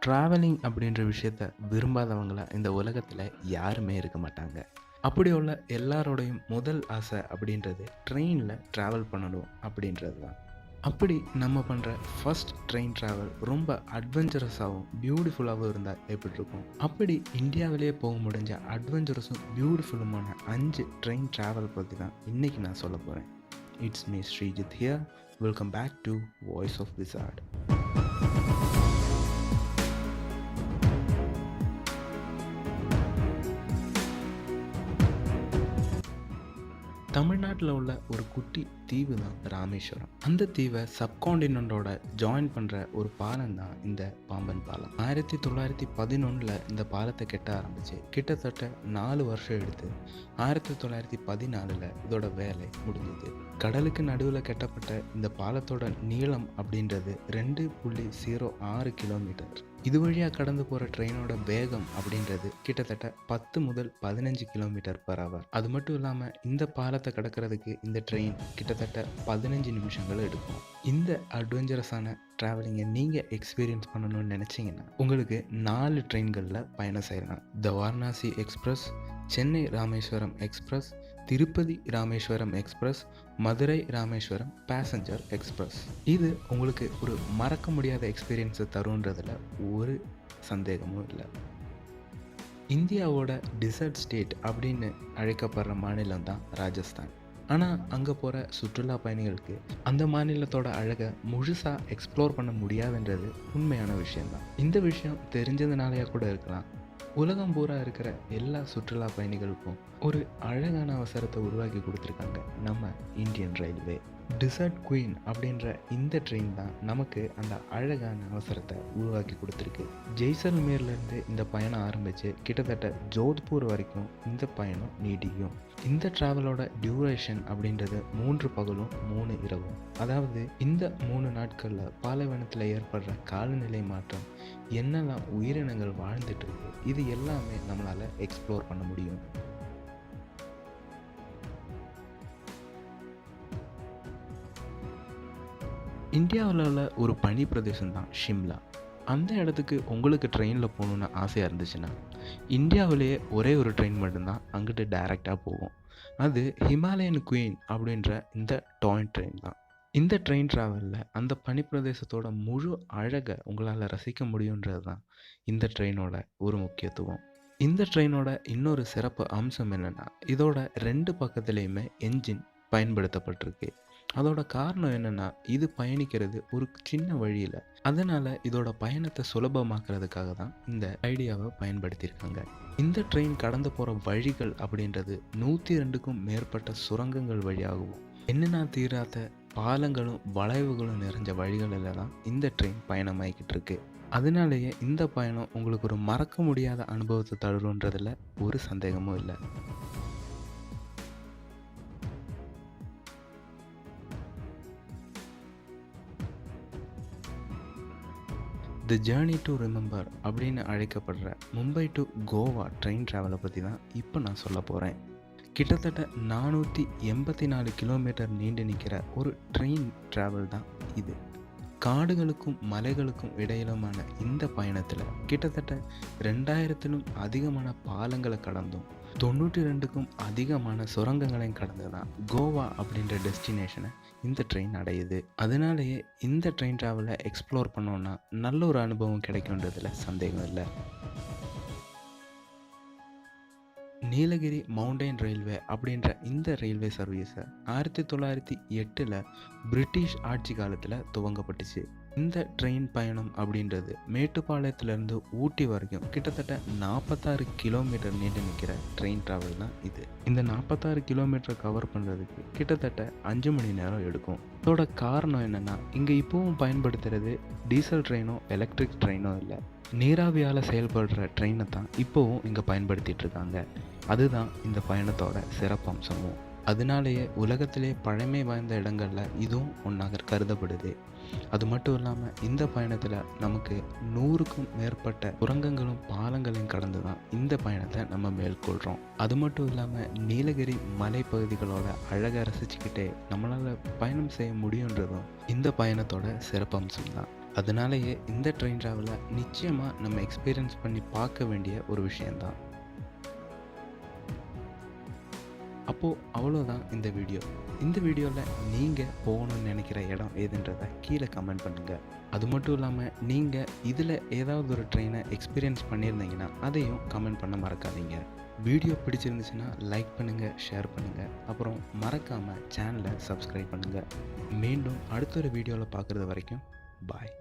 Travelling அப்படின்ற விஷயத்த விரும்பாதவங்கள இந்த உலகத்தில் யாருமே இருக்க மாட்டாங்க. அப்படி உள்ள எல்லாரோடையும் முதல் ஆசை அப்படின்றது ட்ரெயினில் ட்ராவல் பண்ணணும் அப்படின்றது தான். அப்படி நம்ம பண்ணுற ஃபர்ஸ்ட் ட்ரெயின் ட்ராவல் ரொம்ப அட்வென்ச்சரஸாகவும் பியூட்டிஃபுல்லாகவும் இருந்தால் எப்படி இருக்கும்? அப்படி இந்தியாவிலேயே போக முடிஞ்ச அட்வென்ச்சரஸும் பியூட்டிஃபுல்லுமான 5 ட்ரெயின் ட்ராவல் பற்றி தான் இன்றைக்கி நான் சொல்ல போகிறேன். It's me Sreejith here. Welcome back to voice of wizard. தமிழ்நாட்டில் உள்ள ஒரு குட்டி தீவு தான் ராமேஸ்வரம். அந்த தீவை சப்காண்டினென்ட்டோட ஜாயின் பண்ணுற ஒரு பாலம் தான் இந்த பாம்பன் பாலம். 1911 இந்த பாலத்தை கட்ட ஆரம்பிச்சு கிட்டத்தட்ட 4 வருஷம் எடுத்து 1914 இதோட வேலை முடிஞ்சது. கடலுக்கு நடுவில் கட்டப்பட்ட இந்த பாலத்தோட நீளம் அப்படின்றது 2.06 கிலோமீட்டர். இது வழியாக கடந்து போகிற ட்ரெயினோட வேகம் அப்படின்றது கிட்டத்தட்ட 10 முதல் 15 km/h. அது மட்டும் இல்லாமல் இந்த பாலத்தை கடக்கிறதுக்கு இந்த ட்ரெயின் கிட்டத்தட்ட 15 நிமிஷங்கள் எடுக்கும். இந்த அட்வென்ச்சரஸான ட்ராவலிங்கை நீங்கள் எக்ஸ்பீரியன்ஸ் பண்ணணும்னு நினச்சிங்கன்னா உங்களுக்கு 4 ட்ரெயின்களில் பயணம் செய்யலாம். The Varanasi express, Chennai Rameswaram express, Tirupati Rameswaram express, Madurai Rameswaram passenger express. இது உங்களுக்கு ஒரு மறக்க முடியாத எக்ஸ்பீரியன்ஸை தருன்றதில் ஒரு சந்தேகமும் இல்லை. இந்தியாவோட டிசர்ட் ஸ்டேட் அப்படின்னு அழைக்கப்படுற மாநிலம் தான் ராஜஸ்தான். ஆனால் அங்கே போகிற சுற்றுலா பயணிகளுக்கு அந்த மாநிலத்தோட அழகை முழுசாக எக்ஸ்ப்ளோர் பண்ண முடியாதுன்றது உண்மையான விஷயம்தான். இந்த விஷயம் தெரிஞ்சதுனாலேயே கூட இருக்கலாம், உலகம் பூரா இருக்கிற எல்லா சுற்றுலா பயணிகளுக்கும் ஒரு அழகான அவசரத்தை உருவாக்கி கொடுத்துருக்காங்க நம்ம இந்தியன் ரயில்வே. டிசர்ட் குயின் அப்படின்ற இந்த ட்ரெயின் தான் நமக்கு அந்த அழகான அவசரத்தை உருவாக்கி கொடுத்துருக்கு. ஜெய்சல்மேர்லேருந்து இந்த பயணம் ஆரம்பித்து கிட்டத்தட்ட ஜோத்பூர் வரைக்கும் இந்த பயணம் நீடிக்கும். இந்த ட்ராவலோட டியூரேஷன் அப்படின்றது 3 பகலும் 3 இரவும். அதாவது இந்த 3 நாட்களில் பாலைவனத்தில் ஏற்படுற காலநிலை மாற்றம், என்னெல்லாம் உயிரினங்கள் வாழ்ந்துட்டு இருக்கு, இது எல்லாமே நம்மளால் எக்ஸ்ப்ளோர் பண்ண முடியும். இந்தியாவில் உள்ள ஒரு பனி பிரதேசம் தான் ஷிம்லா. அந்த இடத்துக்கு உங்களுக்கு ட்ரெயினில் போகணுன்னு ஆசையாக இருந்துச்சுன்னா இந்தியாவிலேயே ஒரே ஒரு ட்ரெயின் மட்டும்தான் அங்கிட்டு டைரெக்டாக போகும். அது ஹிமாலயன் குயின் அப்படின்ற இந்த டாய் ட்ரெயின் தான். இந்த ட்ரெயின் ட்ராவலில் அந்த பனி பிரதேசத்தோட முழு அழகை உங்களால் ரசிக்க முடியுன்றது தான் இந்த ட்ரெயினோட ஒரு முக்கியத்துவம். இந்த ட்ரெயினோட இன்னொரு சிறப்பு அம்சம் என்னென்னா, இதோட 2 பக்கத்துலேயுமே என்ஜின் பயன்படுத்தப்பட்டிருக்கு. அதோட காரணம் என்னென்னா, இது பயணிக்கிறது ஒரு சின்ன வழியில், அதனால் இதோட பயணத்தை சுலபமாக்குறதுக்காக தான் இந்த ஐடியாவை பயன்படுத்தியிருக்காங்க. இந்த ட்ரெயின் கடந்து போகிற வழிகள் அப்படின்றது 102க்கும் மேற்பட்ட சுரங்கங்கள் வழியாகவும் என்னென்னா தீராத பாலங்களும் வளைவுகளும் நிறைஞ்ச வழிகளில் தான் இந்த ட்ரெயின் பயணமாகிக்கிட்டு இருக்கு. அதனாலேயே இந்த பயணம் உங்களுக்கு ஒரு மறக்க முடியாத அனுபவத்தை தருன்றதில் ஒரு சந்தேகமும் இல்லை. தி ஜேர்னி டு ரிமெம்பர் அப்படின்னு அழைக்கப்படுற மும்பை டு கோவா ட்ரெயின் ட்ராவலை பற்றி தான் இப்போ நான் சொல்ல போகிறேன். கிட்டத்தட்ட 484 கிலோமீட்டர் நீண்டு நிற்கிற ஒரு ட்ரெயின் ட்ராவல் தான் இது. காடுகளுக்கும் மலைகளுக்கும் இடையிலுமான இந்த பயணத்தில் கிட்டத்தட்ட 2000க்கும் அதிகமான பாலங்களை கடந்தும் 92க்கும் அதிகமான சுரங்கங்களையும் கடந்து தான் கோவா அப்படின்ற டெஸ்டினேஷனை இந்த ட்ரெயின் அடையுது. அதனாலேயே இந்த ட்ரெயின் ட்ராவலை எக்ஸ்ப்ளோர் பண்ணோன்னா நல்ல ஒரு அனுபவம் கிடைக்குன்றதுல சந்தேகம் இல்லை. நீலகிரி மவுண்டைன் ரயில்வே அப்படின்ற இந்த ரயில்வே சர்வீஸை 1908 பிரிட்டிஷ் ஆட்சி காலத்தில் துவங்கப்பட்டுச்சு. இந்த ட்ரெயின் பயணம் அப்படின்றது மேட்டுப்பாளையத்துலேருந்து ஊட்டி வரைக்கும் கிட்டத்தட்ட 46 கிலோமீட்டர் நீண்டு நிற்கிற ட்ரெயின் ட்ராவல் தான் இது. இந்த 46 கிலோமீட்டர் கவர் பண்ணுறதுக்கு கிட்டத்தட்ட 5 மணி நேரம் எடுக்கும். இதோட காரணம் என்னென்னா, இங்கே இப்போவும் பயன்படுத்துகிறது டீசல் ட்ரெயினோ எலக்ட்ரிக் ட்ரெயினோ இல்லை, நீராவியால் செயல்படுற ட்ரெயினை தான் இப்போவும் இங்கே பயன்படுத்திகிட்டு இருக்காங்க. அதுதான் இந்த பயணத்தோட சிறப்பம்சமும். அதனாலேயே உலகத்திலே பழமை வாய்ந்த இடங்களில் இதுவும் ஒன்றாக கருதப்படுது. அது மட்டும் இல்லாமல் இந்த பயணத்தில் நமக்கு 100க்கும் மேற்பட்ட சுரங்கங்களும் பாலங்களையும் கடந்து தான் இந்த பயணத்தை நம்ம மேற்கொள்கிறோம். அது மட்டும் இல்லாமல் நீலகிரி மலைப்பகுதிகளோட அழகை ரசிச்சுக்கிட்டே நம்மளால் பயணம் செய்ய முடியுன்றதும் இந்த பயணத்தோட சிறப்பம்சம் தான். அதனாலேயே இந்த ட்ரெயின் ட்ராவலை நிச்சயமாக நம்ம எக்ஸ்பீரியன்ஸ் பண்ணி பார்க்க வேண்டிய ஒரு விஷயந்தான். அப்போது அவ்வளோதான் இந்த வீடியோ. இந்த வீடியோவில் நீங்கள் போகணும்னு நினைக்கிற இடம் எதுன்றதை கீழே கமெண்ட் பண்ணுங்கள். அது மட்டும் இல்லாமல் நீங்கள் இதில் ஏதாவது ஒரு ட்ரெயினை எக்ஸ்பீரியன்ஸ் பண்ணியிருந்தீங்கன்னா அதையும் கமெண்ட் பண்ண மறக்காதீங்க. வீடியோ பிடிச்சிருந்துச்சுன்னா லைக் பண்ணுங்கள், ஷேர் பண்ணுங்கள், அப்புறம் மறக்காமல் சேனலை சப்ஸ்கிரைப் பண்ணுங்கள். மீண்டும் அடுத்த ஒரு வீடியோவில் பார்க்குறது வரைக்கும் பாய்.